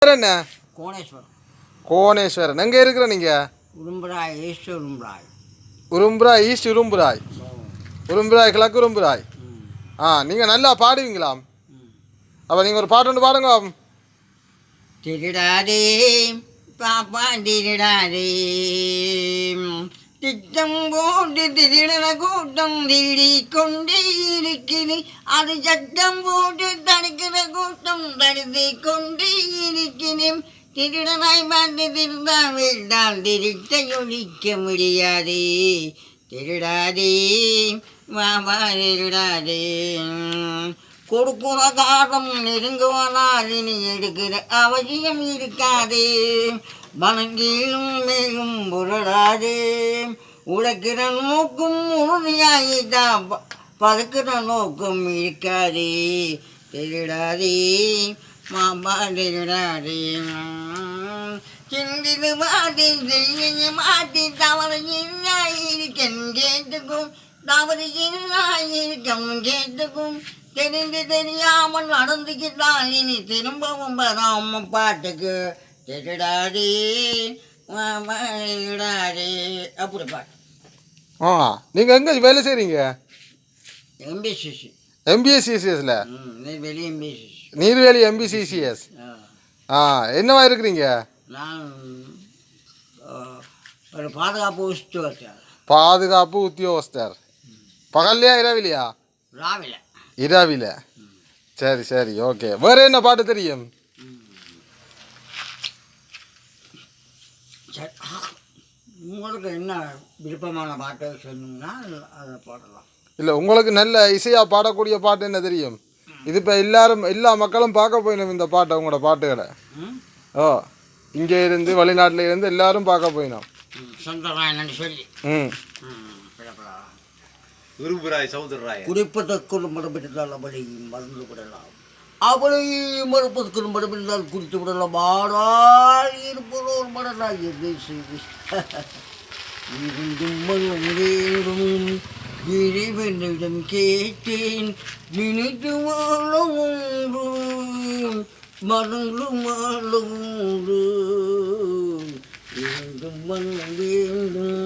என்ன? கோணேஸ்வரம். கோணேஸ்வரன் எங்கே இருக்கிற நீங்கள்? உரும்புராய் ஈஸ்ட் உரும்புராய். உரும்புராய் ஈஸ்ட் உரும்புராய். உரும்புராய் கிழக்கு உரும்புராய். நீங்கள் நல்லா பாடுவீங்களாம். அப்போ நீங்கள் ஒரு பாட்டு ஒன்று பாடுங்க. திருடாதே பாப்பா திருடாதே, திட்டம் போட்டு திருடன கூட்டம் திருடி கொண்டே இருக்கிறது. அது சட்டம் போட்டு தடுக்கிற கூட்டம் தடுத்து கொண்டே இருக்கிறேன். திருடனாய் பார்த்து திருடா வேண்டாம், திருட்டை ஒழிக்க முடியாது. திருடாதே பாபா திருடாதே, கொடுக்குற காலம் நெருங்குவனால் இனி எடுக்கிற அவசியம் இருக்காது. வணங்கியும் மேலும் புரளாது, உழைக்கிற நோக்கும் உறுதியாகிதான் பதுக்கிற நோக்கம் இருக்காது. திருடாதே மாமா திருடாதே, சிந்திது மாட்டி செய்ய மாட்டி தவறு இருக்கம் கேட்டுக்கும், தவறு இருக்கம் கேட்டுக்கும். தெரிந்து தெரியாமல் நடந்துக்கிட்டால் இனி திரும்பவும் வராம பாட்டுக்கு. திருடாதே திருடாதே அப்படி பாட்டு. நீங்கள் எங்கே வேலை செய்கிறீங்க? எம்பிசிசி. எம்பிஎஸ்சிசிஎஸ்ல? நெய்வேலி எம்பிசிசி. நீர்வேலி எம்பிசிசிஎஸ். என்னவா இருக்கிறீங்க? நான் ஒரு பாதுகாப்பு உத்தியோகஸ்தர். பாதுகாப்பு உத்தியோகஸ்தர். பகல்லையா இரவிலையா? ராவில. இரவில. சரி சரி ஓகே. வேறு என்ன பாட்டு தெரியும்? உங்களுக்கு என்ன விருப்பமான பாட்டை சொன்னீங்கன்னா அதை பாடலாம். இல்லை, உங்களுக்கு நல்ல இசையாக பாடக்கூடிய பாட்டு என்ன தெரியும்? இது இப்போ எல்லா மக்களும் பார்க்க போயிடும் இந்த பாட்டை, உங்களோட பாட்டுகளை. இங்கே இருந்து வெளிநாட்டில் இருந்து எல்லாரும் பார்க்க போயினோம். சொந்தராயன் சொல்லி குடிப்பதற்குள் மறுபடித்தால் அவளை மறந்து விடலாம், அவளை மறுப்பதற்கு மறுபடித்தால் குறித்து விடலாம். ஆடால் இருப்பதோர் மடலாம் எதை செய்து இருந்தும் வேண்டும். இறைவனிடம் கேட்டேன் நினைத்து வாழ ஒன்று, மறந்து வாழ ஒன்று. இருந்தும் வேண்டும்,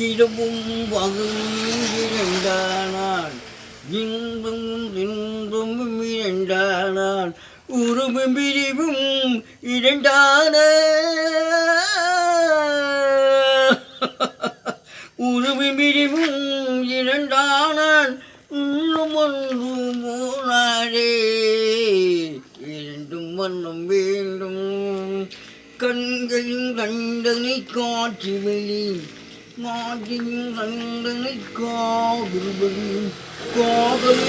இரவும் பகலும் இரண்டானால், இன்பம் இன்பம் இரண்டானால், உறவும் பிரிவும் இரண்டான, உறவும் பிரிவும் இரண்டானால் இன்னும் ஒன்று போனாரே. இரண்டும் வண்ணம் வேண்டும், கண்களின் கண்டனை காட்சி வெளி, மாட்டின் கண்டனை காதல் வழி, காதல்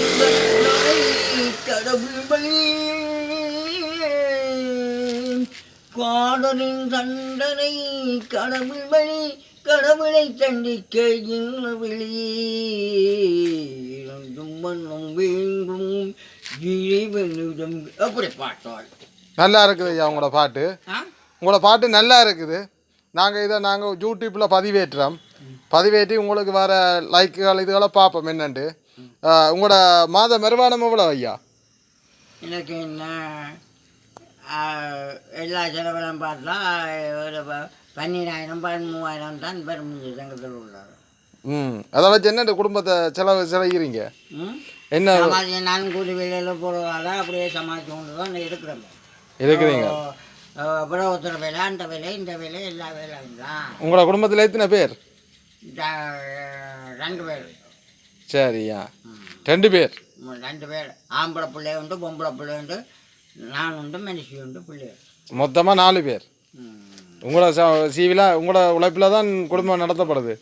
கடவுள் வழி, காதலின் தண்டனை கடவுள் வழி, கடவுளை தண்டிக்க என்ன வெளி. இரண்டும் வண்ணம் வேண்டும் இறைவனிடம். அப்படி பாட்டாள் நல்லா இருக்குது ஐயா உங்களோட பாட்டு. உங்களோட பாட்டு நல்லா இருக்குது. நாங்கள் யூடியூப்பில் பதிவேற்றுறோம். பதிவேற்றி உங்களுக்கு வர லைக்குகள் இதுகளை பார்ப்போம் என்னண்டு. உங்களோட மாத வருமானம் எவ்வளோ ஐயா? எனக்கு என்ன எல்லா செலவெல்லாம் பார்த்தா ஒரு 12,000 13,000 தான் பெரும் சங்கத்தில் உள்ளார். அதை வச்சு என்ன குடும்பத்தை செலவிக்கிறீங்க? என்ன நானும் கூலி வேலையில் போகிறதால அப்படியே சமாளித்து கொண்டு தான் இருக்கிறீங்க. அப்புறம் ஒருத்தர் வேலை, அந்த வேலை, இந்த வேலை, எல்லா வேலையும் தான். உங்களோட குடும்பத்தில் எத்தனை பேர்? 2 பேர். சரியா, 2 பேர். 2 பேர். ஆம்பளை பிள்ளை உண்டு, பொம்பளை பிள்ளை உண்டு, நான் உண்டு, மனுஷி உண்டு, பிள்ளை. மொத்தமாக 4 பேர். உங்களோட சீவில உங்களோட உழைப்பில் தான் குடும்பம் நடத்தப்படுது.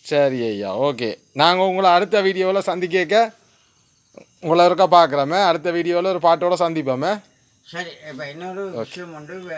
சரி ஐயா ஓகே. நாங்கள் உங்களை அடுத்த வீடியோவில் சந்திக்க உங்களை இருக்க பார்க்குறோமே. அடுத்த வீடியோவில் ஒரு பாட்டோட சந்திப்போமே. சரி. இப்போ இன்னொரு விஷயம் உண்டு.